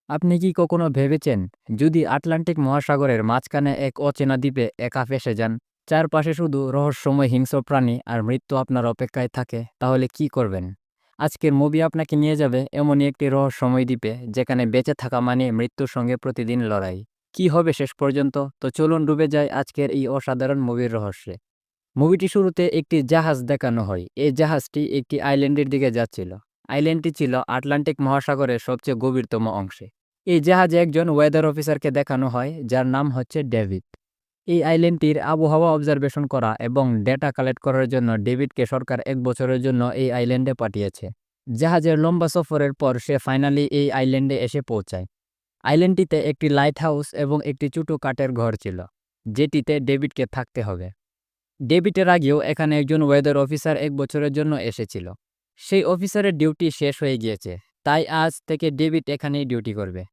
আপনি কি কখনো ভেবেছেন, যদি আটলান্টিক মহাসাগরের মাঝখানে এক অচেনা দ্বীপে একা ফেঁসে যান, চারপাশে শুধু রহস্যময় হিংস্র প্রাণী আর মৃত্যু আপনার অপেক্ষায় থাকে, তাহলে কি করবেন? আজকের মুভি আপনাকে নিয়ে যাবে এমনই একটি রহস্যময় দ্বীপে, যেখানে বেঁচে থাকা মানে মৃত্যুর সঙ্গে প্রতিদিন লড়াই। কি হবে শেষ পর্যন্ত? তো চলুন ডুবে যায় আজকের এই অসাধারণ মুভির রহস্যে। মুভিটি শুরুতে একটি জাহাজ দেখানো হয়। এই জাহাজটি একটি আইল্যান্ডের দিকে যাচ্ছিল। আইল্যান্ডটি ছিল আটলান্টিক মহাসাগরের সবচেয়ে গভীরতম অংশে। এই জাহাজে একজন ওয়েদার অফিসারকে দেখানো হয়, যার নাম হচ্ছে ডেভিড। এই আইল্যান্ডটির আবহাওয়া অবজারভেশন করা এবং ডেটা কালেক্ট করার জন্য ডেভিডকে সরকার 1 বছরের জন্য এই আইল্যান্ডে পাঠিয়েছে। জাহাজের লম্বা সফরের পর সে ফাইনালি এই আইল্যান্ডে এসে পৌঁছায়। আইল্যান্ডটিতে একটি লাইট হাউস এবং একটি ছোট কাঠের ঘর ছিল, যেটিতে ডেভিডকে থাকতে হবে। ডেভিডের আগেও এখানে একজন ওয়েদার অফিসার 1 বছরের জন্য এসেছিল। সেই অফিসারের ডিউটি শেষ হয়ে গিয়েছে, তাই আজ থেকে ডেভিড এখানেই ডিউটি করবে।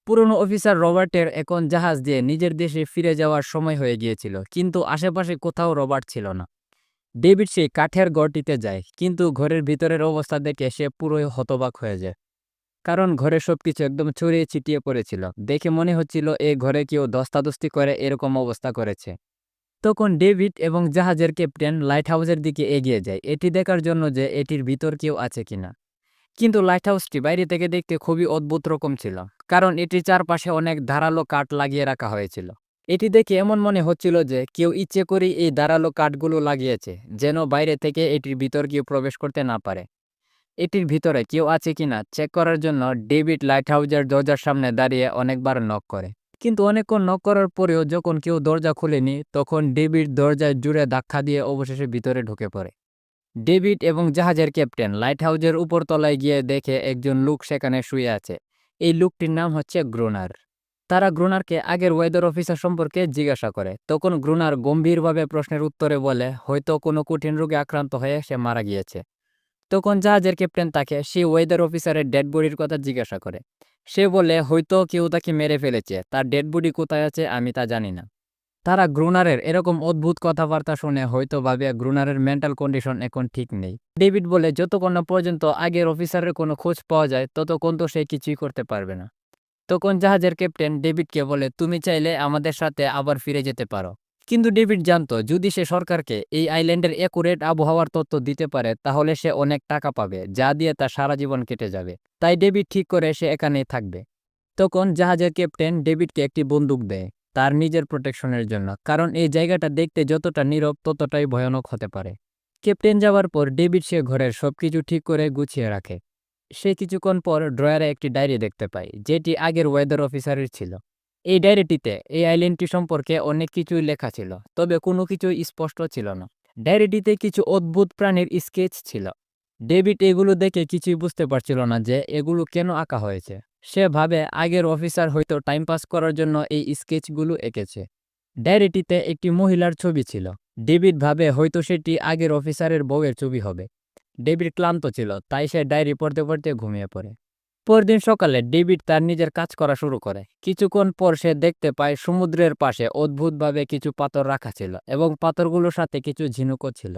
পুরনো অফিসার রবার্টের এখন জাহাজ দিয়ে নিজের দেশে ফিরে যাওয়ার সময় হয়ে গিয়েছিল, কিন্তু আশেপাশে কোথাও রবার্ট ছিল না। ডেভিড সেই কাঠের ঘরটিতে যায়, কিন্তু ঘরের ভিতরের অবস্থা দেখে সে পুরোই হতবাক হয়ে যায়। কারণ ঘরে সবকিছু একদম ছড়িয়ে ছিটিয়ে পড়েছিল। দেখে মনে হচ্ছিল এই ঘরে কেউ ধস্তাধস্তি করে এরকম অবস্থা করেছে। তখন ডেভিড এবং জাহাজের ক্যাপ্টেন লাইট হাউসের দিকে এগিয়ে যায়, এটি দেখার জন্য যে এটির ভিতর কেউ আছে কিনা। কিন্তু লাইট হাউসটি বাইরে থেকে দেখতে খুবই অদ্ভুত রকম ছিল, কারণ এটির চারপাশে অনেক ধারালো কাঠ লাগিয়ে রাখা হয়েছিল। এটি দেখে এমন মনে হচ্ছিল যে কেউ ইচ্ছে করেই এই ধারালো কাঠগুলো লাগিয়েছে, যেন বাইরে থেকে এটির ভিতর কেউ প্রবেশ করতে না পারে। এটির ভিতরে কেউ আছে কিনা চেক করার জন্য ডেভিড লাইট হাউসের দরজার সামনে দাঁড়িয়ে অনেকবার নক করে। কিন্তু অনেকক্ষণ নক করার পরেও যখন কেউ দরজা খুলেনি, তখন ডেভিড দরজায় জুড়ে ধাক্কা দিয়ে অবশেষে ভিতরে ঢুকে পড়ে। ডেভিড এবং জাহাজের ক্যাপ্টেন লাইট হাউসের উপর তলায় গিয়ে দেখে একজন লোক সেখানে শুয়ে আছে। এই লোকটির নাম হচ্ছে গ্রুনার। তারা গ্রুনারকে আগের ওয়েদার অফিসার সম্পর্কে জিজ্ঞাসা করে। তখন গ্রুনার গম্ভীরভাবে প্রশ্নের উত্তরে বলে হয়তো কোনো কঠিন রোগে আক্রান্ত হয়ে সে মারা গিয়েছে। তখন জাহাজের ক্যাপ্টেন তাকে সেই ওয়েদার অফিসারের ডেড বডির কথা জিজ্ঞাসা করে। সে বলে হয়তো কেউ তাকে মেরে ফেলেছে, তার ডেড বডি কোথায় আছে আমি তা জানি না। তারা গ্রুনারের এরকম অদ্ভুত কথাবার্তা শুনে হয়তো ভাবে গ্রুনারের মেন্টাল কন্ডিশন এখন ঠিক নেই। ডেভিড বলে যতক্ষণ না পর্যন্ত আগের অফিসারের কোনো খোঁজ পাওয়া যায় ততক্ষণ তো সে কিছুই করতে পারবে না। তখন জাহাজের ক্যাপ্টেন ডেভিডকে বলে তুমি চাইলে আমাদের সাথে আবার ফিরে যেতে পারো। কিন্তু ডেভিড জানতো যদি সে সরকারকে এই আইল্যান্ডের একুরেট আবহাওয়ার তথ্য দিতে পারে তাহলে সে অনেক টাকা পাবে, যা দিয়ে তার সারা জীবন কেটে যাবে। তাই ডেভিড ঠিক করে সে এখানেই থাকবে। তখন জাহাজের ক্যাপ্টেন ডেভিডকে একটি বন্দুক দেয়, তার নিজের প্রোটেকশনের জন্য, কারণ এই জায়গাটা দেখতে যতটা নীরব ততটাই ভয়ানক হতে পারে। ক্যাপ্টেন যাওয়ার পর ডেভিড সে ঘরের সবকিছু ঠিক করে গুছিয়ে রাখে। সে কিছুক্ষণ পর ড্রয়ারে একটি ডায়েরি দেখতে পায়, যেটি আগের ওয়েদার অফিসারের ছিল। এই ডায়েরিটিতে এই আইল্যান্ডটি সম্পর্কে অনেক কিছুই লেখা ছিল, তবে কোনো কিছুই স্পষ্ট ছিল না। ডায়েরিটিতে কিছু অদ্ভুত প্রাণীর স্কেচ ছিল। ডেভিড এগুলো দেখে কিছুই বুঝতে পারছিল না যে এগুলো কেন আঁকা হয়েছে। সে ভাবে আগের অফিসার হয়তো টাইম পাস করার জন্য এই স্কেচগুলো এঁকেছে। ডায়েরিটিতে একটি মহিলার ছবি ছিল। ডেভিড ভাবে হয়তো সেটি আগের অফিসারের বউয়ের ছবি হবে। ডেভিড ক্লান্ত ছিল, তাই সে ডায়েরি পড়তে পড়তে ঘুমিয়ে পড়ে। পরদিন সকালে ডেভিড তার নিজের কাজ করা শুরু করে। কিছুক্ষণ পর সে দেখতে পায় সমুদ্রের পাশে অদ্ভুতভাবে কিছু পাথর রাখা ছিল এবং পাথরগুলোর সাথে কিছু ঝিনুকও ছিল।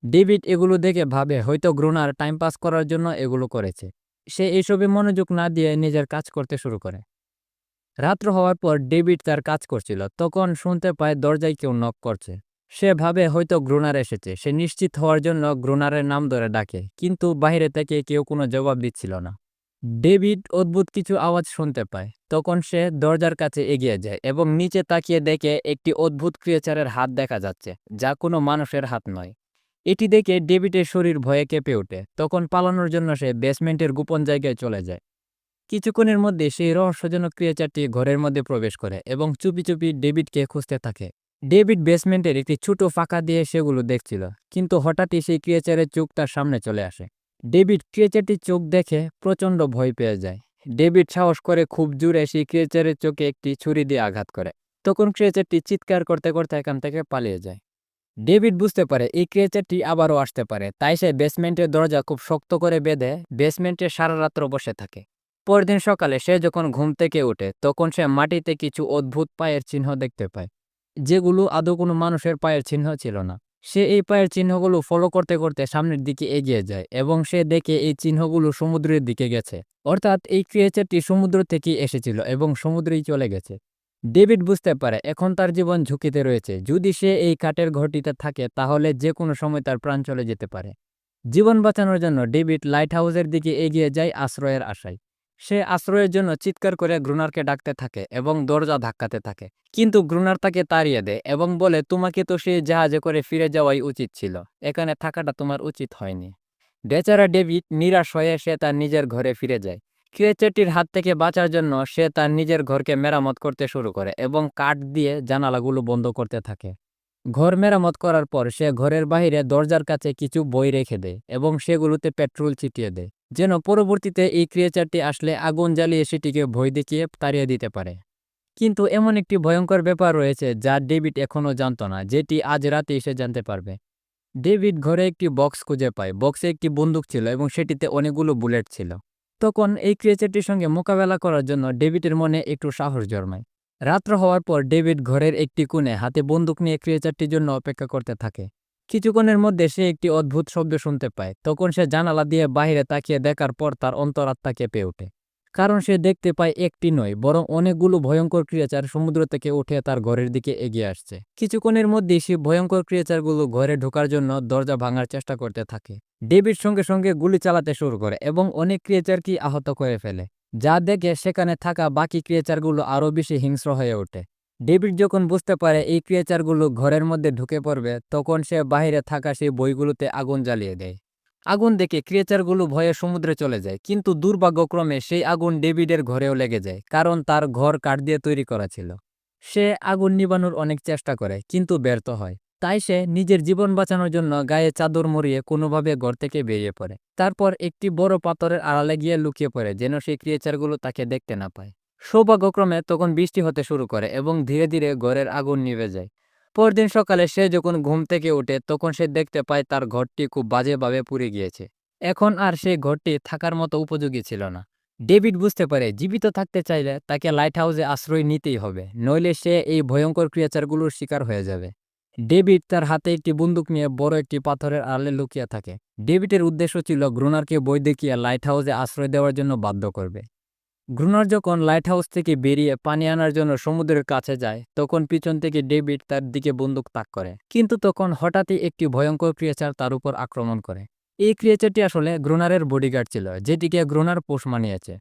ডেভিড এগুলো দেখে ভাবে হয়তো গ্রুনার টাইম পাস করার জন্য এগুলো করেছে। সে এসবে মনোযোগ না দিয়ে নিজের কাজ করতে শুরু করে। রাত্র হওয়ার পর ডেভিড তার কাজ করছিল, তখন শুনতে পায় দরজায় কেউ নক করছে। সে ভাবে হয়তো গ্রুনার এসেছে। সে নিশ্চিত হওয়ার জন্য গ্রুনারের নাম ধরে ডাকে, কিন্তু বাইরে থেকে কেউ কোনো জবাব দিচ্ছিল না। ডেভিড অদ্ভুত কিছু আওয়াজ শুনতে পায়। তখন সে দরজার কাছে এগিয়ে যায় এবং নিচে তাকিয়ে দেখে একটি অদ্ভুত ক্রিয়েচারের হাত দেখা যাচ্ছে, যা কোনো মানুষের হাত নয়। এটি দেখে ডেভিডের শরীর ভয়ে কেঁপে ওঠে। তখন পালানোর জন্য সে বেসমেন্টের গোপন জায়গায় চলে যায়। কিছুক্ষণের মধ্যে সেই রহস্যজনক ক্রিয়েচারটি ঘরের মধ্যে প্রবেশ করে এবং চুপি চুপি ডেভিডকে খুঁজতে থাকে। ডেভিড বেসমেন্টের একটি ছোট ফাঁকা দিয়ে সেগুলো দেখছিল, কিন্তু হঠাৎই সেই ক্রিয়েচারের চোখ তার সামনে চলে আসে। ডেভিড ক্রিয়েচারটির চোখ দেখে প্রচণ্ড ভয় পেয়ে যায়। ডেভিড সাহস করে খুব জোরে সেই ক্রিয়েচারের চোখে একটি ছুরি দিয়ে আঘাত করে। তখন ক্রিয়েচারটি চিৎকার করতে করতে এখান থেকে পালিয়ে যায়। ডেভিড বুঝতে পারে এই ক্রিয়েচারটি আবারও আসতে পারে, তাই সে বেসমেন্টের দরজা খুব শক্ত করে বেঁধে বেসমেন্টে সারা রাত্র বসে থাকে। পরদিন সকালে সে যখন ঘুম থেকে ওঠে, তখন সে মাটিতে কিছু অদ্ভুত পায়ের চিহ্ন দেখতে পায়, যেগুলো আদৌ কোনো মানুষের পায়ের চিহ্ন ছিল না। সে এই পায়ের চিহ্নগুলো ফলো করতে করতে সামনের দিকে এগিয়ে যায় এবং সে দেখে এই চিহ্নগুলো সমুদ্রের দিকে গেছে। অর্থাৎ এই ক্রিয়েচারটি সমুদ্র থেকেই এসেছিল এবং সমুদ্রেই চলে গেছে। ডেভিড বুঝতে পারে এখন তার জীবন ঝুঁকিতে রয়েছে। যদি সে এই কাঠের ঘরটিতে থাকে তাহলে যে কোনো সময় তার প্রাণ চলে যেতে পারে। জীবন বাঁচানোর জন্য ডেভিড লাইট হাউসের দিকে এগিয়ে যায় আশ্রয়ের আশায়। সে আশ্রয়ের জন্য চিৎকার করে গ্রুনারকে ডাকতে থাকে এবং দরজা ধাক্কাতে থাকে। কিন্তু গ্রুনার তাকে তাড়িয়ে দেয় এবং বলে, তোমাকে তো সেই জাহাজে করে ফিরে যাওয়াই উচিত ছিল, এখানে থাকাটা তোমার উচিত হয়নি। বেচারা ডেভিড নিরাশ হয়ে সে তার নিজের ঘরে ফিরে যায়। ক্রিয়েচারটির হাত থেকে বাঁচার জন্য সে তার নিজের ঘরকে মেরামত করতে শুরু করে এবং কাঠ দিয়ে জানালাগুলো বন্ধ করতে থাকে। ঘর মেরামত করার পর সে ঘরের বাইরে দরজার কাছে কিছু বই রেখে দেয় এবং সেগুলোতে পেট্রোল ছিটিয়ে দেয়, যেন পরবর্তীতে এই ক্রিয়েচারটি আসলে আগুন জ্বালিয়ে সেটিকে ভয় দেখিয়ে তাড়িয়ে দিতে পারে। কিন্তু এমন একটি ভয়ঙ্কর ব্যাপার রয়েছে যা ডেভিড এখনও জানতো না, যেটি আজ রাতে সে জানতে পারবে। ডেভিড ঘরে একটি বক্স খুঁজে পায়। বক্সে একটি বন্দুক ছিল এবং সেটিতে অনেকগুলো বুলেট ছিল। তখন এই ক্রিয়েচারটির সঙ্গে মোকাবেলা করার জন্য ডেভিডের মনে একটু সাহস জন্মায়। রাত্র হওয়ার পর ডেভিড ঘরের একটি কোণে হাতে বন্দুক নিয়ে ক্রিয়েচারটির জন্য অপেক্ষা করতে থাকে। কিছুক্ষণের মধ্যে সে একটি অদ্ভুত শব্দ শুনতে পায়। তখন সে জানালা দিয়ে বাইরে তাকিয়ে দেখার পর তার অন্তরাত্মা কেঁপে ওঠে। কারণ সে দেখতে পায় একটি নয় বরং অনেকগুলো ভয়ঙ্কর ক্রিয়েচার সমুদ্র থেকে উঠে তার ঘরের দিকে এগিয়ে আসছে। কিছুক্ষণের মধ্যেই সেই ভয়ঙ্কর ক্রিয়েচারগুলো ঘরে ঢোকার জন্য দরজা ভাঙার চেষ্টা করতে থাকে। ডেভিড সঙ্গে সঙ্গে গুলি চালাতে শুরু করে এবং অনেক ক্রিয়েচারকে আহত করে ফেলে, যা দেখে সেখানে থাকা বাকি ক্রিয়েচারগুলো আরও বেশি হিংস্র হয়ে ওঠে। ডেভিড যখন বুঝতে পারে এই ক্রিয়েচারগুলো ঘরের মধ্যে ঢুকে পড়বে, তখন সে বাইরে থাকা সেই বইগুলোতে আগুন জ্বালিয়ে দেয়। আগুন দেখে ক্রিয়েচারগুলো ভয়ে সমুদ্রে চলে যায়, কিন্তু দুর্ভাগ্যক্রমে সেই আগুন ডেভিডের ঘরেও লেগে যায়, কারণ তার ঘর কাঠ দিয়ে তৈরি করা ছিল। সে আগুন নিবানোর অনেক চেষ্টা করে কিন্তু ব্যর্থ হয়। তাই সে নিজের জীবন বাঁচানোর জন্য গায়ে চাদর মুড়িয়ে কোনোভাবে ঘর থেকে বেরিয়ে পড়ে। তারপর একটি বড় পাথরের আড়ালে গিয়ে লুকিয়ে পড়ে, যেন সেই ক্রিয়েচারগুলো তাকে দেখতে না পায়। সৌভাগ্যক্রমে তখন বৃষ্টি হতে শুরু করে এবং ধীরে ধীরে ঘরের আগুন নিভে যায়। পরদিন সকালে সে যখন ঘুম থেকে ওঠে তখন সে দেখতে পায় তার ঘরটি খুব বাজেভাবে পুড়ে গিয়েছে। এখন আর সেই ঘরটি থাকার মতো উপযোগী ছিল না। ডেভিড বুঝতে পারে জীবিত থাকতে চাইলে তাকে লাইট হাউসে আশ্রয় নিতেই হবে, নইলে সে এই ভয়ঙ্কর ক্রিয়েচারগুলোর শিকার হয়ে যাবে। ডেভিড তার হাতে একটি বন্দুক নিয়ে বড় একটি পাথরের আড়ালে লুকিয়ে থাকে। ডেভিডের উদ্দেশ্য ছিল গ্রুনারকে বই দেখিয়ে লাইট হাউসে আশ্রয় দেওয়ার জন্য বাধ্য করবে। গ্রুনার যখন লাইট হাউস থেকে বেরিয়ে পানি আনার জন্য সমুদ্রের কাছে যায়, তখন পিছন থেকে ডেভিড তার দিকে বন্দুক তাক করে। কিন্তু তখন হঠাৎই একটি ভয়ঙ্কর ক্রিয়েচার তার উপর আক্রমণ করে। এই ক্রিয়েচারটি আসলে গ্রুনারের বডিগার্ড ছিল, যেটিকে গ্রুনার পোষ মানিয়েছে।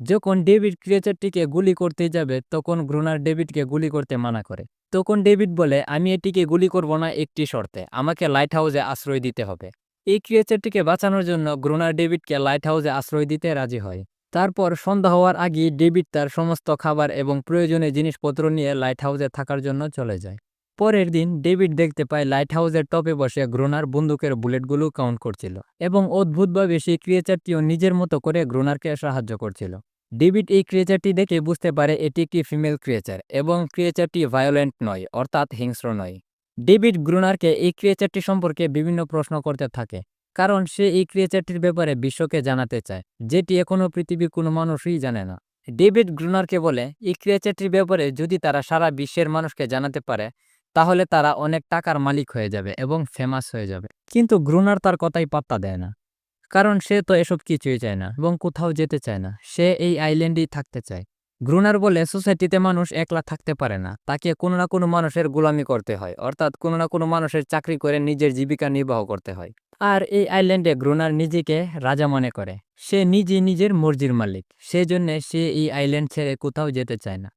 যখন ডেভিড ক্রিয়েচারটিকে গুলি করতে যাবে, তখন গ্রুনার ডেভিডকে গুলি করতে মানা করে। তখন ডেভিড বলে, আমি এটিকে গুলি করব না একটি শর্তে, আমাকে লাইট হাউসে আশ্রয় দিতে হবে। এই ক্রিয়েচারটিকে বাঁচানোর জন্য গ্রুনার ডেভিডকে লাইট হাউসে আশ্রয় দিতে রাজি হয়। তারপর সন্ধ্যা হওয়ার আগেই ডেভিড তার সমস্ত খাবার এবং প্রয়োজনীয় জিনিসপত্র নিয়ে লাইট হাউসে থাকার জন্য চলে যায়। পরের দিন ডেভিড দেখতে পায় লাইট হাউসের টপে বসে গ্রোনার বন্দুকের বুলেটগুলো কাউন্ট করছিল এবং অদ্ভুতভাবে সেই ক্রিয়েচারটিও নিজের মতো করে গ্রোনারকে সাহায্য করছিল। ডেভিড এই ক্রিয়েচারটি দেখে বুঝতে পারে এটি একটি ফিমেল ক্রিয়েচার এবং ক্রিয়েচারটি ভায়োলেন্ট নয়, অর্থাৎ হিংস্র নয়। ডেভিড গ্রোনারকে এই ক্রিয়েচারটি সম্পর্কে বিভিন্ন প্রশ্ন করতে থাকে, কারণ সে এই ক্রিয়েচারটির ব্যাপারে বিশ্বকে জানাতে চায়, যেটি এখনও পৃথিবীর কোনো মানুষই জানে না। ডেভিড গ্রুনারকে বলে, এই ক্রিয়েচারটির ব্যাপারে যদি তারা সারা বিশ্বের মানুষকে জানাতে পারে তাহলে তারা অনেক টাকার মালিক হয়ে যাবে এবং ফেমাস হয়ে যাবে। কিন্তু গ্রুনার তার কথাই পাত্তা দেয় না, কারণ সে তো এসব কিছুই চায় না এবং কোথাও যেতে চায় না। সে এই আইল্যান্ডেই থাকতে চায়। গ্রুনার বলে, সোসাইটিতে মানুষ একলা থাকতে পারে না, তাকে কোনো না কোনো মানুষের গোলামি করতে হয়, অর্থাৎ কোনো না কোনো মানুষের চাকরি করে নিজের জীবিকা নির্বাহ করতে হয়। আর এই আইল্যান্ডে গ্রুনার নিজেকে রাজা মনে করে। সে নিজে নিজের মর্জির মালিক, সেজন্য সে এই আইল্যান্ড ছেড়ে কোথাও যেতে চায় না।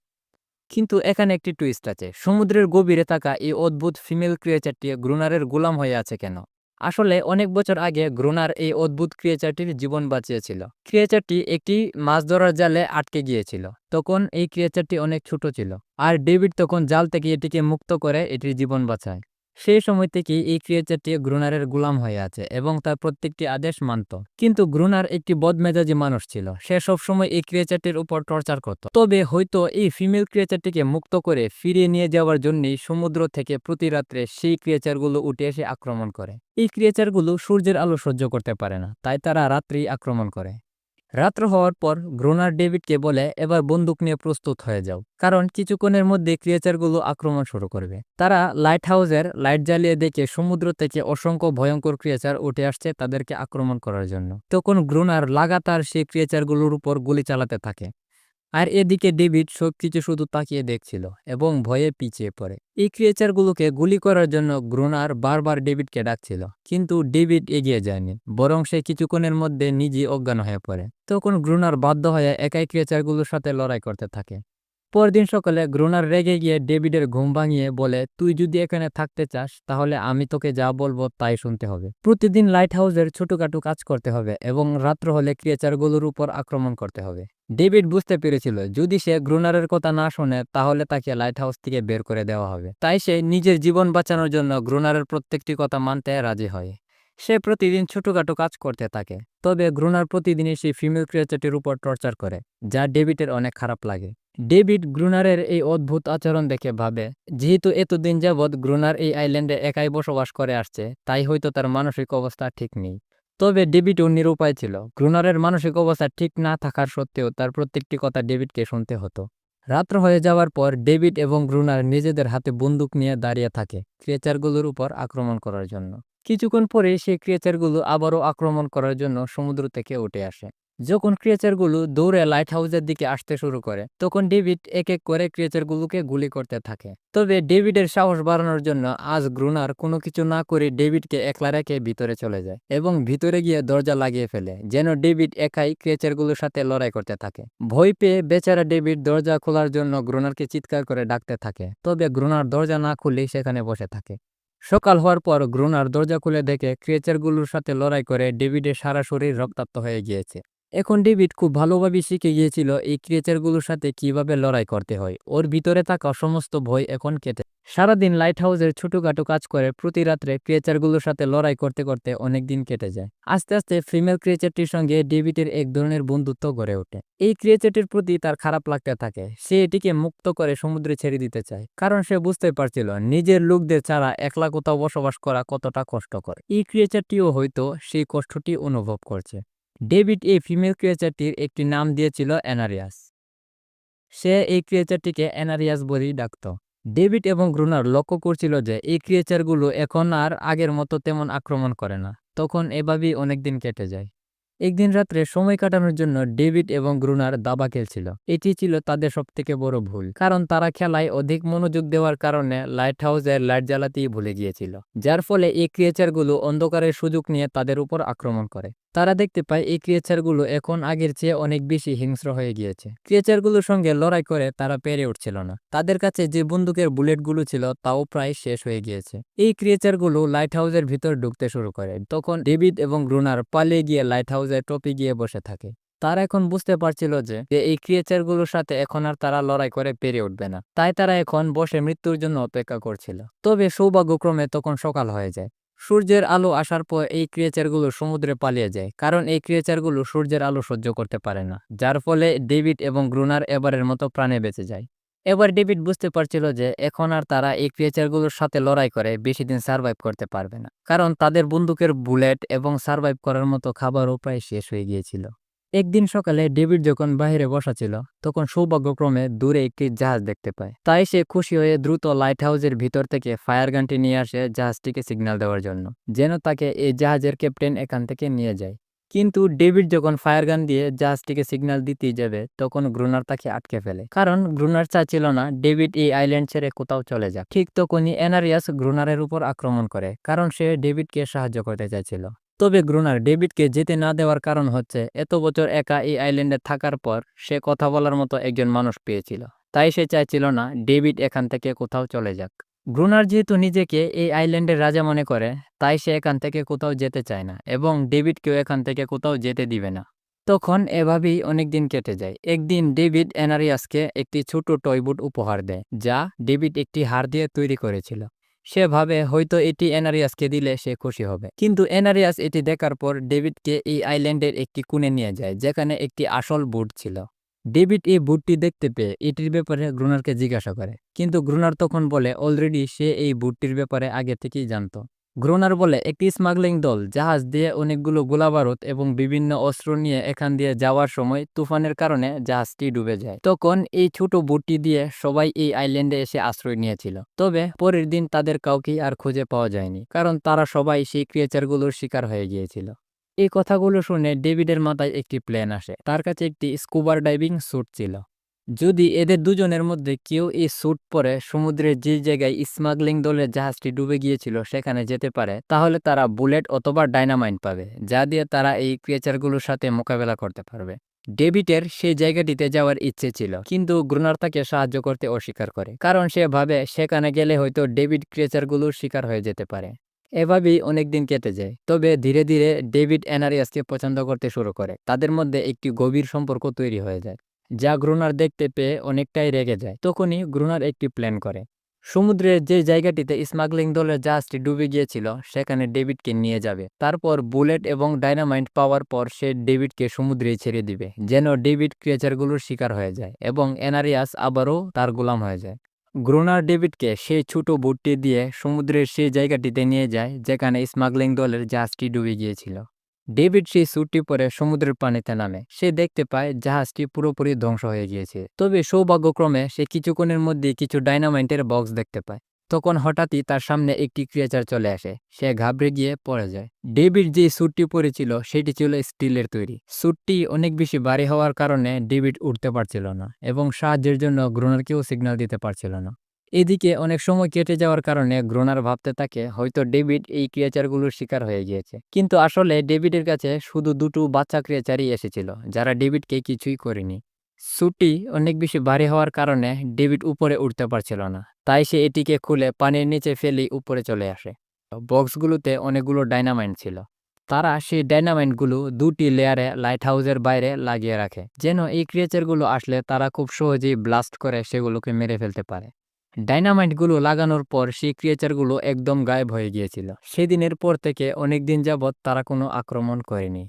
কিন্তু এখানে একটি টুইস্ট আছে। সমুদ্রের গভীরে থাকা এই অদ্ভুত ফিমেল ক্রিয়েচারটি গ্রুনারের গোলাম হয়ে আছে কেন? আসলে অনেক বছর আগে গ্রুনার এই অদ্ভুত ক্রিয়েচারটির জীবন বাঁচিয়েছিল। ক্রিয়েচারটি একটি মাছ ধরার জালে আটকে গিয়েছিল। তখন এই ক্রিয়েচারটি অনেক ছোট ছিল, আর ডেভিড তখন জাল থেকে এটিকে মুক্ত করে এটির জীবন বাঁচায়। সেই সময় থেকে এই ক্রিয়েচারটি গ্রুনারের গোলাম হয়ে আছে এবং তার প্রত্যেকটি আদেশ মানত। কিন্তু গ্রুনার একটি বদমেজাজি মানুষ ছিল, সে সবসময় এই ক্রিয়েচারটির উপর টর্চার করত। তবে হয়তো এই ফিমেল ক্রিয়েচারটিকে মুক্ত করে ফিরিয়ে নিয়ে যাওয়ার জন্যই সমুদ্র থেকে প্রতি রাত্রে সেই ক্রিয়েচারগুলো উঠে এসে আক্রমণ করে। এই ক্রিয়েচারগুলো সূর্যের আলো সহ্য করতে পারে না, তাই তারা রাত্রি আক্রমণ করে। রাত্র হওয়ার পর গ্রুনার ডেভিডকে বলে, এবার বন্দুক নিয়ে প্রস্তুত হয়ে যাও, কারণ কিছুক্ষণের মধ্যে ক্রিয়েচারগুলো আক্রমণ শুরু করবে। তারা লাইট হাউসের লাইট জ্বালিয়ে দেখে সমুদ্র থেকে অসংখ্য ভয়ঙ্কর ক্রিয়েচার উঠে আসছে তাদেরকে আক্রমণ করার জন্য। তখন গ্রুনার লাগাতার সেই ক্রিয়েচারগুলোর উপর গুলি চালাতে থাকে, আর এদিকে ডেভিড সবকিছু শুধু তাকিয়ে দেখছিল এবং ভয়ে পিছিয়ে পড়ে। এই ক্রিয়েচারগুলোকে গুলি করার জন্য গ্রুনার বারবার ডেভিডকে ডাকছিল, কিন্তু ডেভিড এগিয়ে যায়নি, বরং সে কিছুক্ষণের মধ্যে নিজেই অজ্ঞান হয়ে পড়ে। তখন গ্রুনার বাধ্য হয়ে একাই ক্রিয়েচারগুলোর সাথে লড়াই করতে থাকে। পরদিন সকালে গ্রুনার রেগে গিয়ে ডেভিডের ঘুম ভাঙিয়ে বলে, তুই যদি এখানে থাকতে চাস তাহলে আমি তোকে যা বলবো তাই শুনতে হবে। প্রতিদিন লাইট হাউসের ছোটখাটো কাজ করতে হবে এবং রাত্র হলে ক্রিয়েচারগুলোর উপর আক্রমণ করতে হবে। ডেভিড বুঝতে পেরেছিল যদি সে গ্রুনারের কথা না শোনে তাহলে তাকে লাইট হাউস থেকে বের করে দেওয়া হবে। তাই সে নিজের জীবন বাঁচানোর জন্য গ্রুনারের প্রত্যেকটি কথা মানতে রাজি হয়। সে প্রতিদিন ছোটখাটো কাজ করতে থাকে, তবে গ্রুনার প্রতিদিনই সেই ফিমেল ক্রিয়েচারটির উপর টর্চার করে, যা ডেভিডের অনেক খারাপ লাগে। ডেভিড গ্রুনারের এই অদ্ভুত আচরণ দেখে ভাবে, যেহেতু এতদিন যাবৎ গ্রুনার এই আইল্যান্ডে একাই বসবাস করে আসছে, তাই হয়তো তার মানসিক অবস্থা ঠিক নেই। তবে ডেভিডও নিরুপায় ছিল। গ্রুনারের মানসিক অবস্থা ঠিক না থাকার সত্ত্বেও তার প্রত্যেকটি কথা ডেভিডকে শুনতে হতো। রাত্র হয়ে যাওয়ার পর ডেভিড এবং গ্রুনার নিজেদের হাতে বন্দুক নিয়ে দাঁড়িয়ে থাকে ক্রিয়েচারগুলোর উপর আক্রমণ করার জন্য। কিছুক্ষণ পরে সেই ক্রিয়েচারগুলো আবারও আক্রমণ করার জন্য সমুদ্র থেকে উঠে আসে। যখন ক্রিয়েচারগুলো দৌড়ে লাইট হাউসের দিকে আসতে শুরু করে, তখন ডেভিড এক এক করে ক্রিয়েচারগুলোকে গুলি করতে থাকে। তবে ডেভিডের সাহস বাড়ানোর জন্য আজ গ্রুনার কোনো কিছু না করে ডেভিডকে একলা রেখে ভিতরে চলে যায় এবং ভিতরে গিয়ে দরজা লাগিয়ে ফেলে, যেন ডেভিড একাই ক্রিয়েচারগুলোর সাথে লড়াই করতে থাকে। ভয় পেয়ে বেচারা ডেভিড দরজা খোলার জন্য গ্রুনারকে চিৎকার করে ডাকতে থাকে, তবে গ্রুনার দরজা না খুলেই সেখানে বসে থাকে। সকাল হওয়ার পর গ্রুনার দরজা খুলে দেখে ক্রিয়েচারগুলোর সাথে লড়াই করে ডেভিডের সারা শরীর রক্তাক্ত হয়ে গিয়েছে। এখন ডেভিড খুব ভালোভাবে শিখে গিয়েছিল এই ক্রিয়েচারগুলোর সাথে কিভাবে লড়াই করতে হয়। ওর ভিতরে থাকা সমস্ত ভয় এখন কেটে। সারাদিন লাইট হাউসের ছোটখাটো কাজ করে প্রতি রাত্রে ক্রিয়েচারগুলোর সাথে লড়াই করতে করতে অনেক দিন কেটে যায়। আস্তে আস্তে ফিমেল ক্রিয়েচারটির সঙ্গে ডেভিডের এক ধরনের বন্ধুত্ব গড়ে ওঠে। এই ক্রিয়েচারটির প্রতি তার খারাপ লাগতে থাকে। সে এটিকে মুক্ত করে সমুদ্রে ছেড়ে দিতে চায়, কারণ সে বুঝতে পারছিল নিজের লোকদের ছাড়া একলা কোথাও বসবাস করা কতটা কষ্টকর। এই ক্রিয়েচারটিও হয়তো সেই কষ্টটি অনুভব করছে। ডেভিড এই ফিমেল ক্রিয়েচারটির একটি নাম দিয়েছিল অ্যানারিয়াস। সে এই ক্রিয়েচারটিকে অ্যানারিয়াস বলেই ডাকত। ডেভিড এবং গ্রুনার লক্ষ্য করছিল যে এই ক্রিয়েচারগুলো এখন আর আগের মতো তেমন আক্রমণ করে না। তখন এভাবেই অনেকদিন কেটে যায়। একদিন রাত্রে সময় কাটানোর জন্য ডেভিড এবং গ্রুনার দাবা খেলছিল। এটি ছিল তাদের সবথেকে বড় ভুল, কারণ তারা খেলায় অধিক মনোযোগ দেওয়ার কারণে লাইট হাউসের লাইট জ্বালাতেই ভুলে গিয়েছিল, যার ফলে এই ক্রিয়েচারগুলো অন্ধকারের সুযোগ নিয়ে তাদের উপর আক্রমণ করে। তারা দেখতে পায় এই ক্রিয়েচারগুলো এখন আগের চেয়ে অনেক বেশি হিংস্র হয়ে গিয়েছে। ক্রিয়েচারগুলোর সঙ্গে লড়াই করে তারা পেরে উঠছিল না। তাদের কাছে যে বন্দুকের বুলেটগুলো ছিল তাও প্রায় শেষ হয়ে গিয়েছে। এই ক্রিয়েচারগুলো লাইট হাউসের ভিতর ঢুকতে শুরু করে। তখন ডেভিড এবং গ্রুনার পালিয়ে গিয়ে লাইট হাউসের টপে গিয়ে বসে থাকে। তারা এখন বুঝতে পারছিল যে এই ক্রিয়েচারগুলোর সাথে এখন আর তারা লড়াই করে পেরে উঠবে না, তাই তারা এখন বসে মৃত্যুর জন্য অপেক্ষা করছিল। তবে সৌভাগ্যক্রমে তখন সকাল হয়ে যায়। সূর্যের আলো আসার পর এই ক্রিয়েচারগুলো সমুদ্রে পালিয়ে যায়, কারণ এই ক্রিয়েচারগুলো সূর্যের আলো সহ্য করতে পারে না, যার ফলে ডেভিড এবং গ্রুনার এবারের মতো প্রাণে বেঁচে যায়। এবার ডেভিড বুঝতে পারছিল যে এখন আর তারা এই ক্রিয়েচারগুলোর সাথে লড়াই করে বেশি দিন সার্ভাইভ করতে পারবে না, কারণ তাদের বন্দুকের বুলেট এবং সার্ভাইভ করার মতো খাবারও প্রায় শেষ হয়ে গিয়েছিল। একদিন সকালে ডেভিড যখন বাইরে বসা ছিল, তখন সৌভাগ্যক্রমে দূরে একটি জাহাজ দেখতে পায়। তাই সে খুশি হয়ে দ্রুত লাইট হাউসের ভিতর থেকে ফায়ার গানটি নিয়ে আসে জাহাজটিকে সিগন্যাল দেওয়ার জন্য, যেন তাকে এই জাহাজের ক্যাপ্টেন এখান থেকে নিয়ে যায়। কিন্তু ডেভিড যখন ফায়ার গান দিয়ে জাহাজটিকে সিগন্যাল দিতেই যাবে, তখন গ্রুনার তাকে আটকে ফেলে, কারণ গ্রুনার চাচ্ছিল না ডেভিড এই আইল্যান্ড ছেড়ে কোথাও চলে যাক। ঠিক তখনই অ্যানারিয়াস গ্রুনারের উপর আক্রমণ করে, কারণ সে ডেভিডকে সাহায্য করতে চাইছিল। তবে গ্রুনার ডেভিডকে যেতে না দেওয়ার কারণ হচ্ছে এত বছর একা এই আইল্যান্ডে থাকার পর সে কথা বলার মতো একজন মানুষ পেয়েছিল, তাই সে চাইছিল না ডেভিড এখান থেকে কোথাও চলে যাক। গ্রুনার যেহেতু নিজেকে এই আইল্যান্ডের রাজা মনে করে, তাই সে এখান থেকে কোথাও যেতে চায় না এবং ডেভিডকেও এখান থেকে কোথাও যেতে দিবে না। তখন এভাবেই অনেকদিন কেটে যায়। একদিন ডেভিড অ্যানারিয়াসকে একটি ছোট টয়বুট উপহার দেয়, যা ডেভিড একটি হাড় দিয়ে তৈরি করেছিল। সে ভাবে হয়তো এটি অ্যানারিয়াসকে দিলে সে খুশি হবে, কিন্তু অ্যানারিয়াস এটি দেখার পর ডেভিডকে এই আইল্যান্ডের একটি কোণে নিয়ে যায়, যেখানে একটি আসল বুট ছিল। ডেভিড এই বুটটি দেখতে পেয়ে এটির ব্যাপারে গ্রুনারকে জিজ্ঞাসা করে, কিন্তু গ্রুনার তখন বলে অলরেডি সে এই বুটটির ব্যাপারে আগে থেকেই জানতো। গ্রোনার বলে একটি স্মাগলিং দল জাহাজ দিয়ে অনেকগুলো গোলাবারুদ এবং বিভিন্ন অস্ত্র নিয়ে এখান দিয়ে যাওয়ার সময় তুফানের কারণে জাহাজটি ডুবে যায়। তখন এই ছোট বোটটি দিয়ে সবাই এই আইল্যান্ডে এসে আশ্রয় নিয়েছিল। তবে পরের দিন তাদের কাউকে আর খুঁজে পাওয়া যায়নি, কারণ তারা সবাই সেই ক্রিয়েচারগুলোর শিকার হয়ে গিয়েছিল। এই কথাগুলো শুনে ডেভিডের মাথায় একটি প্ল্যান আসে। তার কাছে একটি স্কুবার ডাইভিং স্যুট ছিল। যদি এদের দুজনের মধ্যে কেউ এই স্যুট পরে সমুদ্রের যে জায়গায় স্মাগলিং দলের জাহাজটি ডুবে গিয়েছিল সেখানে যেতে পারে, তাহলে তারা বুলেট অথবা ডাইনামাইট পাবে, যা দিয়ে তারা এই ক্রিয়েচারগুলোর সাথে মোকাবেলা করতে পারবে। ডেভিডের সেই জায়গাটিতে যাওয়ার ইচ্ছে ছিল, কিন্তু গ্রুনার তাকে সাহায্য করতে অস্বীকার করে, কারণ সে ভাবে সেখানে গেলে হয়তো ডেভিড ক্রিয়েচারগুলোর শিকার হয়ে যেতে পারে। এভাবেই অনেকদিন কেটে যায়। তবে ধীরে ধীরে ডেভিড এনারিয়াসকে পছন্দ করতে শুরু করে। তাদের মধ্যে একটি গভীর সম্পর্ক তৈরি হয়ে যায়, যা গ্রুনার দেখতে পেয়ে অনেকটাই রেগে যায়। তখনই গ্রুনার একটি প্ল্যান করে। সমুদ্রের যে জায়গাটিতে স্মাগলিং দলের জাহাজটি ডুবে গিয়েছিল সেখানে ডেভিডকে নিয়ে যাবে। তারপর বুলেট এবং ডাইনামাইট পাওয়ার পর সে ডেভিডকে সমুদ্রে ছেড়ে দিবে, যেন ডেভিড ক্রিয়েচারগুলোর শিকার হয়ে যায় এবং এনারিয়াস আবারও তার গোলাম হয়ে যায়। গ্রুনার ডেভিডকে সেই ছোট বোটটি দিয়ে সমুদ্রের সেই জায়গাটিতে নিয়ে যায় যেখানে স্মাগলিং দলের জাহাজটি ডুবে গিয়েছিল। ডেভিড সেই স্যুটটি পরে সমুদ্রের পানিতে নামে। সে দেখতে পায় জাহাজটি পুরোপুরি ধ্বংস হয়ে গিয়েছে। তবে সৌভাগ্যক্রমে সে কিছুক্ষণের মধ্যে কিছু ডাইনামাইটের বক্স দেখতে পায়। তখন হঠাৎই তার সামনে একটি ক্রিয়েচার চলে আসে। সে ঘাবড়ে গিয়ে পড়ে যায়। ডেভিড যে স্যুটটি পরেছিল সেটি ছিল স্টিলের তৈরি। স্যুটটি অনেক বেশি ভারী হওয়ার কারণে ডেভিড উঠতে পারছিল না এবং সাহায্যের জন্য গ্রোনারকেও সিগন্যাল দিতে পারছিল না। এদিকে অনেক সময় কেটে যাওয়ার কারণে গ্রোনার ভাবতে থাকে হয়তো ডেভিড এই ক্রিয়েচারগুলোর শিকার হয়ে গিয়েছে। কিন্তু আসলে ডেভিডের কাছে শুধু দুটো বাচ্চা ক্রিয়েচারই এসেছিল, যারা ডেভিডকে কিছুই করেনি। স্যুটটি অনেক বেশি ভারী হওয়ার কারণে ডেভিড উপরে উঠতে পারছিল না। তাই সে এটিকে খুলে পানির নিচে ফেলে উপরে চলে আসে। বক্সগুলোতে অনেকগুলো ডাইনামাইট ছিল। তারা সেই ডাইনামাইটগুলো দুটি লেয়ারে লাইট হাউসের বাইরে লাগিয়ে রাখে, যেন এই ক্রিয়েচারগুলো আসলে তারা খুব সহজেই ব্লাস্ট করে সেগুলোকে মেরে ফেলতে পারে। ডাইনামাইটগুলো লাগানোর পর সেই ক্রিয়েচারগুলো একদম গায়েব হয়ে গিয়েছিল। সেদিনের পর থেকে অনেকদিন যাবৎ তারা কোনো আক্রমণ করেনি।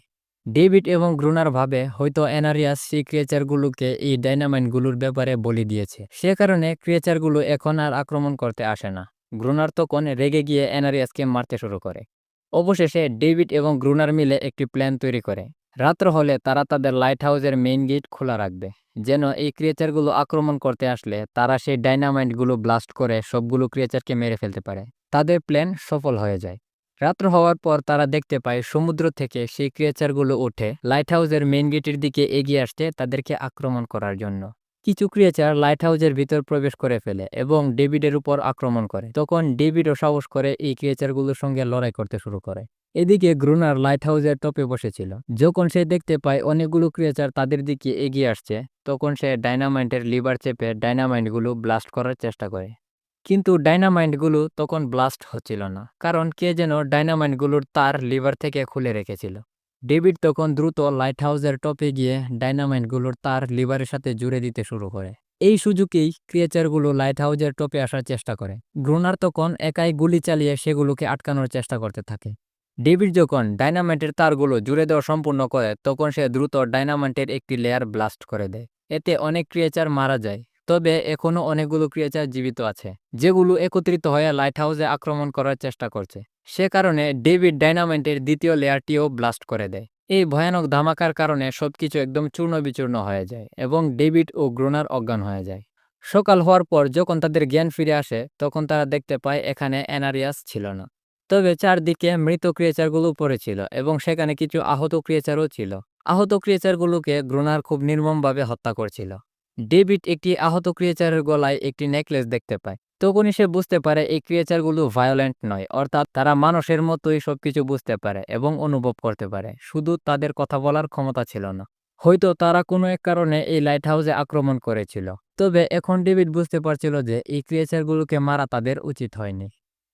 ডেভিড এবং গ্রুনার ভাবে হয়তো এনারিয়াস সেই ক্রিয়েচারগুলোকে এই ডাইনামাইটগুলোর ব্যাপারে বলে দিয়েছে। সে কারণে ক্রিয়েচারগুলো এখন আর আক্রমণ করতে আসে না। গ্রুনার তখন রেগে গিয়ে এনারিয়াসকে মারতে শুরু করে। অবশেষে ডেভিড এবং গ্রুনার মিলে একটি প্ল্যান তৈরি করে। রাত্র হলে তারা তাদের লাইট হাউসের মেইন গেট খোলা রাখবে, যেন এই ক্রিয়েচারগুলো আক্রমণ করতে আসলে তারা সেই ডাইনামাইটগুলো ব্লাস্ট করে সবগুলো ক্রিয়েচারকে মেরে ফেলতে পারে। তাদের প্ল্যান সফল হয়ে যায়। রাত্র হওয়ার পর তারা দেখতে পায় সমুদ্র থেকে সেই ক্রিয়েচারগুলো উঠে লাইট হাউসের মেইন গেটের দিকে এগিয়ে আসছে তাদেরকে আক্রমণ করার জন্য। কিছু ক্রিয়েচার লাইট হাউসের ভিতর প্রবেশ করে ফেলে এবং ডেভিডের উপর আক্রমণ করে। তখন ডেভিডও সাহস করে এই ক্রিয়েচারগুলোর সঙ্গে লড়াই করতে শুরু করে। এদিকে গ্রুনার লাইট হাউসের টপে বসেছিল। যখন সে দেখতে পায় অনেকগুলো ক্রিয়েচার তাদের দিকে এগিয়ে আসছে, তখন সে ডাইনামাইটের লিভার চেপে ডাইনামাইটগুলো ব্লাস্ট করার চেষ্টা করে। কিন্তু ডাইনামাইটগুলো তখন ব্লাস্ট হচ্ছিল না, কারণ কে যেন ডাইনামাইটগুলোর তার লিভার থেকে খুলে রেখেছিল। ডেভিড তখন দ্রুত লাইট হাউসের টপে গিয়ে ডাইনামাইটগুলোর তার লিভারের সাথে জুড়ে দিতে শুরু করে। এই সুযোগেই ক্রিয়েচারগুলো লাইট হাউসের টপে আসার চেষ্টা করে। গ্রুনার তখন একাই গুলি চালিয়ে সেগুলোকে আটকানোর চেষ্টা করতে থাকে। ডেভিড যখন ডাইনামাইটের তারগুলো জুড়ে দেওয়া সম্পূর্ণ করে, তখন সে দ্রুত ডাইনামাইটের একটি লেয়ার ব্লাস্ট করে দেয়। এতে অনেক ক্রিয়েচার মারা যায়। তবে এখনো অনেকগুলো ক্রিয়েচার জীবিত আছে, যেগুলো একত্রিত হয়ে লাইট হাউসে আক্রমণ করার চেষ্টা করছে। সে কারণে ডেভিড ডাইনামাইটের দ্বিতীয় লেয়ারটিও ব্লাস্ট করে দেয়। এই ভয়ানক ধামাকার কারণে সবকিছু একদম চূর্ণ বিচূর্ণ হয়ে যায় এবং ডেভিড ও গ্রোনার অজ্ঞান হয়ে যায়। সকাল হওয়ার পর যখন তাদের জ্ঞান ফিরে আসে, তখন তারা দেখতে পায় এখানে এনারিয়াস ছিল না। তবে চারদিকে মৃত ক্রিয়েচারগুলো পড়েছিল এবং সেখানে কিছু আহত ক্রিয়েচারও ছিল। আহত ক্রিয়েচারগুলোকে গ্রোনার খুব নির্মমভাবে হত্যা করছিল। ডেভিড একটি আহত ক্রিয়েচারের গলায় একটি নেকলেস দেখতে পায়। তখনই সে বুঝতে পারে এই ক্রিয়েচারগুলো ভায়োলেন্ট নয়, অর্থাৎ তারা মানুষের মতোই সবকিছু বুঝতে পারে এবং অনুভব করতে পারে, শুধু তাদের কথা বলার ক্ষমতা ছিল না। হয়তো তারা কোনো এক কারণে এই লাইট হাউসে আক্রমণ করেছিল। তবে এখন ডেভিড বুঝতে পারছিল যে এই ক্রিয়েচারগুলোকে মারা তাদের উচিত হয়নি।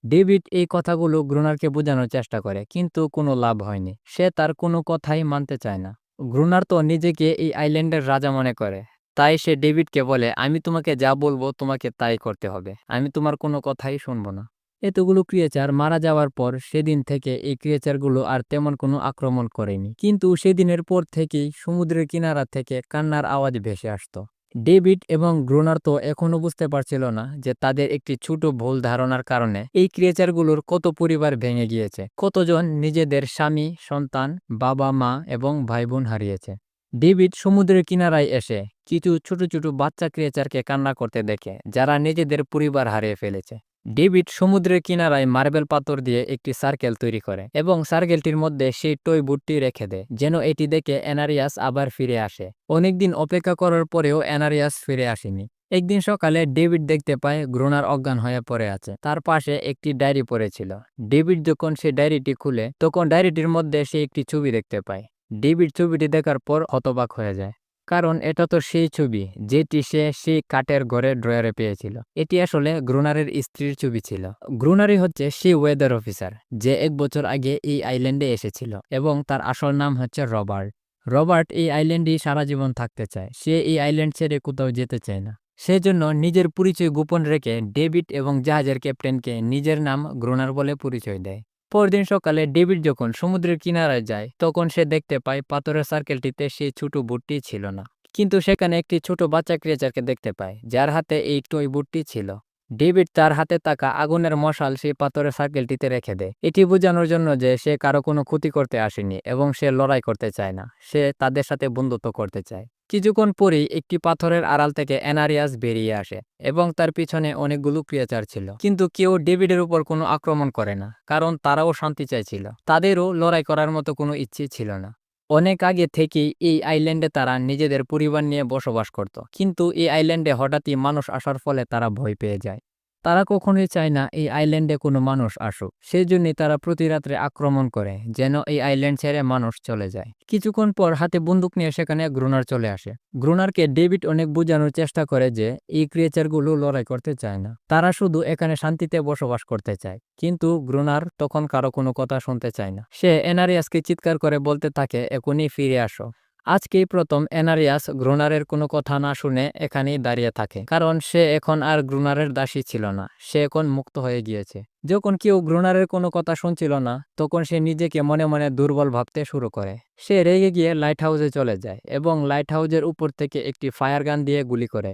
ডেভিড এই কথাগুলো গ্রুনারকে বোঝানোর চেষ্টা করে, কিন্তু কোনো লাভ হয়নি। সে তার কোনো কথাই মানতে চায় না। গ্রুনার তো নিজেকে এই আইল্যান্ডের রাজা মনে করে। তাই সে ডেভিডকে বলে, আমি তোমাকে যা বলবো তোমাকে তাই করতে হবে। আমি তোমার কোনো কথাই শুনবো না। এতগুলো ক্রিয়েচার মারা যাওয়ার পর সেদিন থেকে এই ক্রিয়েচারগুলো আর তেমন কোনো আক্রমণ করেনি। কিন্তু সেদিনের পর থেকেই সমুদ্রের কিনারা থেকে কান্নার আওয়াজ ভেসে আসতো। ডেভিড এবং গ্রুনার তো এখনো বুঝতে পারছিল না যে তাদের একটি ছোট ভুল ধারণার কারণে এই ক্রিয়েচারগুলোর কত পরিবার ভেঙে গিয়েছে, কতজন নিজেদের স্বামী, সন্তান, বাবা মা এবং ভাই বোন হারিয়েছে। ডেভিড সমুদ্রের কিনারায় এসে কিছু ছোট ছোট বাচ্চা ক্রিয়েচারকে কান্না করতে দেখে যারা নিজেদের পরিবার হারিয়ে ফেলেছে। ডেভিড সমুদ্রের কিনারায় মার্বেল পাথর দিয়ে একটি সার্কেল তৈরি করে এবং সার্কেলটির মধ্যে সেই টয় বুটটি রেখে দেয় যেন এটি দেখে এনারিয়াস আবার ফিরে আসে। অনেকদিন অপেক্ষা করার পরেও এনারিয়াস ফিরে আসেনি। একদিন সকালে ডেভিড দেখতে পায় গ্রুনার অজ্ঞান হয়ে পড়ে আছে, তার পাশে একটি ডায়েরি পড়েছিল। ডেভিড যখন সে ডায়েরিটি খুলে তখন ডায়েরিটির মধ্যে সে একটি ছবি দেখতে পায়। ডেভিড ছবিটি দেখার পর হতবাক হয়ে যায়, কারণ এটা তো সেই ছবি যেটি সে সেই কাঠের ঘরে ড্রয়ারে পেয়েছিল। এটি আসলে গ্রুনারের স্ত্রীর ছবি ছিল। গ্রুনারই হচ্ছে সেই ওয়েদার অফিসার যে 1 বছর আগে এই আইল্যান্ডে এসেছিল এবং তার আসল নাম হচ্ছে রবার্ট। রবার্ট এই আইল্যান্ডেই সারা জীবন থাকতে চায়, সে এই আইল্যান্ড ছেড়ে কোথাও যেতে চায় না। সেজন্য নিজের পরিচয় গোপন রেখে ডেভিড এবং জাহাজের ক্যাপ্টেনকে নিজের নাম গ্রুনার বলে পরিচয় দেয়। পরদিন সকালে ডেভিড যখন সমুদ্রের কিনারায় যায় তখন সে দেখতে পায় পাথরের সার্কেলটিতে সেই ছোট বুটটি ছিল না, কিন্তু সেখানে একটি ছোট বাচ্চা ক্রিয়েচারকে দেখতে পায় যার হাতে এই টয় বুটটি ছিল। ডেভিড তার হাতে থাকা আগুনের মশাল সেই পাথরের সার্কেলটিতে রেখে দেয়, এটি বোঝানোর জন্য যে সে কারো কোনো ক্ষতি করতে আসেনি এবং সে লড়াই করতে চায় না, সে তাদের সাথে বন্ধুত্ব করতে চায়। কিছুক্ষণ পরেই একটি পাথরের আড়াল থেকে এনারিয়াস বেরিয়ে আসে এবং তার পিছনে অনেকগুলো ক্রিয়েচার ছিল, কিন্তু কেউ ডেভিডের উপর কোনো আক্রমণ করে না, কারণ তারাও শান্তি চাইছিল, তাদেরও লড়াই করার মতো কোনো ইচ্ছে ছিল না। অনেক আগে থেকেই এই আইল্যান্ডে তারা নিজেদের পরিবার নিয়ে বসবাস করত, কিন্তু এই আইল্যান্ডে হঠাৎই মানুষ আসার ফলে তারা ভয় পেয়ে যায়। তারা কখনোই চায় না এই আইল্যান্ডে কোনো মানুষ আসুক, সেজন্যই তারা প্রতি রাত্রে আক্রমণ করে যেন এই আইল্যান্ড ছেড়ে মানুষ চলে যায়। কিছুক্ষণ পর হাতে বন্দুক নিয়ে সেখানে গ্রুনার চলে আসে। গ্রুনারকে ডেভিড অনেক বোঝানোর চেষ্টা করে যে এই ক্রিয়েচারগুলো লড়াই করতে চায় না, তারা শুধু এখানে শান্তিতে বসবাস করতে চায়। কিন্তু গ্রুনার তখন কারো কোনো কথা শুনতে চায় না, সে এনারিয়াসকে চিৎকার করে বলতে থাকে এখনই ফিরে আসো। আজকেই প্রথম এনারিয়াস গ্রুনারের কোনো কথা না শুনে এখানেই দাঁড়িয়ে থাকে, কারণ সে এখন আর গ্রুনারের দাসী ছিল না, সে এখন মুক্ত হয়ে গিয়েছে। যখন কেউ গ্রুনারের কোনো কথা শুনছিল না তখন সে নিজেকে মনে মনে দুর্বল ভাবতে শুরু করে। সে রেগে গিয়ে লাইট হাউসে চলে যায় এবং লাইট হাউসের উপর থেকে একটি ফায়ার গান দিয়ে গুলি করে,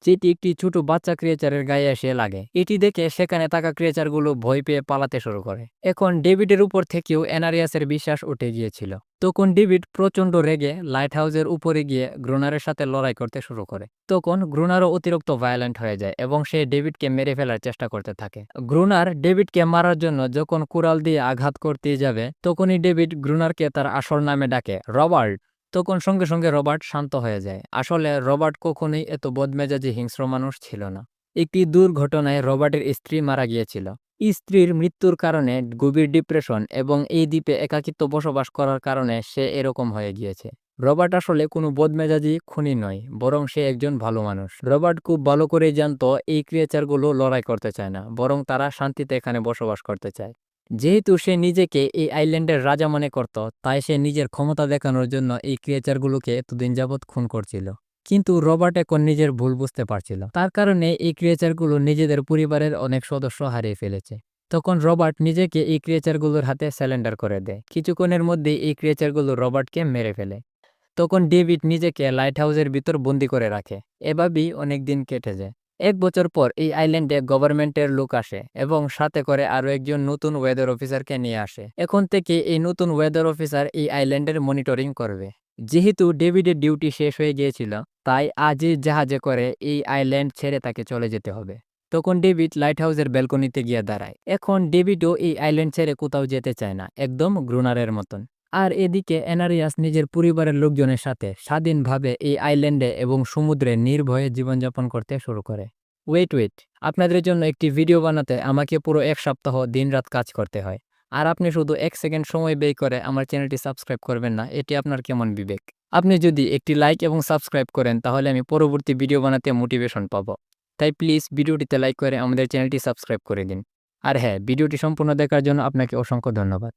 যেটি একটি ছোট বাচ্চা ক্রিয়েচারের গায়ে এসে লাগে। এটি দেখে সেখানে থাকা ক্রিয়েচারগুলো ভয় পেয়ে পালাতে শুরু করে। এখন ডেভিডের উপর থেকেও এনারিয়াসের বিশ্বাস উঠে গিয়েছিল। তখন ডেভিড প্রচন্ড রেগে লাইট হাউসের উপরে গিয়ে গ্রুনারের সাথে লড়াই করতে শুরু করে। তখন গ্রুনারও অতিরিক্ত ভায়োলেন্ট হয়ে যায় এবং সে ডেভিডকে মেরে ফেলার চেষ্টা করতে থাকে। গ্রুনার ডেভিডকে মারার জন্য যখন কুড়াল দিয়ে আঘাত করতে যাবে তখনই ডেভিড গ্রুনারকে তার আসল নামে ডাকে, রবার্ট। তখন সঙ্গে সঙ্গে রবার্ট শান্ত হয়ে যায়। আসলে রবার্ট কখনোই এত বদমেজাজি হিংস্র মানুষ ছিল না। একটি দুর্ঘটনায় রবার্টের স্ত্রী মারা গিয়েছিল। স্ত্রীর মৃত্যুর কারণে গভীর ডিপ্রেশন এবং এই দ্বীপে একাকিত্ব বসবাস করার কারণে সে এরকম হয়ে গিয়েছে। রবার্ট আসলে কোনো বদমেজাজি খুনি নয়, বরং সে একজন ভালো মানুষ। রবার্ট খুব ভালো করেই জানতো এই ক্রিয়েচারগুলো লড়াই করতে চায় না, বরং তারা শান্তিতে এখানে বসবাস করতে চায়। যেহেতু সে নিজেকে এই আইল্যান্ডের রাজা মনে করত, তাই সে নিজের ক্ষমতা দেখানোর জন্য এই ক্রিয়েচারগুলোকে এতদিন যাবৎ খুন করছিল। কিন্তু রবার্ট এখন নিজের ভুল বুঝতে পারছিল, তার কারণে এই ক্রিয়েচারগুলো নিজেদের পরিবারের অনেক সদস্য হারিয়ে ফেলেছে। তখন রবার্ট নিজেকে এই ক্রিয়েচারগুলোর হাতে স্যালেন্ডার করে দেয়। কিছুক্ষণের মধ্যেই এই ক্রিয়েচারগুলো রবার্টকে মেরে ফেলে। তখন ডেভিড নিজেকে লাইট হাউসের ভিতর বন্দি করে রাখে। এভাবেই অনেক দিন কেটে যায়। 1 বছর পর এই আইল্যান্ডে গভর্নমেন্টের লোক আসে এবং সাথে করে আরো একজন নতুন ওয়েদার অফিসারকে নিয়ে আসে। এখন থেকে এই নতুন ওয়েদার অফিসার এই আইল্যান্ডের মনিটরিং করবে। যেহেতু ডেভিডের ডিউটি শেষ হয়ে গিয়েছিল, তাই আজই জাহাজে করে এই আইল্যান্ড ছেড়ে তাকে চলে যেতে হবে। তখন ডেভিড লাইট হাউসের ব্যালকনিতে গিয়ে দাঁড়ায়। এখন ডেভিডও এই আইল্যান্ড ছেড়ে কোথাও যেতে চায় না, একদম গ্রুনারের মতন। আর এদিকে এনারিয়াস নিজের পরিবারের লোকজনের সাথে স্বাধীনভাবে এই আইল্যান্ডে এবং সমুদ্রে নির্ভয়ে জীবনযাপন করতে শুরু করে। ওয়েট, আপনাদের জন্য একটি ভিডিও বানাতে আমাকে পুরো 1 সপ্তাহ দিনরাত কাজ করতে হয়, আর আপনি শুধু 1 সেকেন্ড সময় ব্যয় করে আমার চ্যানেলটি সাবস্ক্রাইব করবেন না? এটি আপনার কেমন বিবেক? আপনি যদি একটি লাইক এবং সাবস্ক্রাইব করেন তাহলে আমি পরবর্তী ভিডিও বানাতে মোটিভেশন পাবো। তাই প্লিজ ভিডিওটিতে লাইক করে আমাদের চ্যানেলটি সাবস্ক্রাইব করে দিন। আর হ্যাঁ, ভিডিওটি সম্পূর্ণ দেখার জন্য আপনাকে অসংখ্য ধন্যবাদ।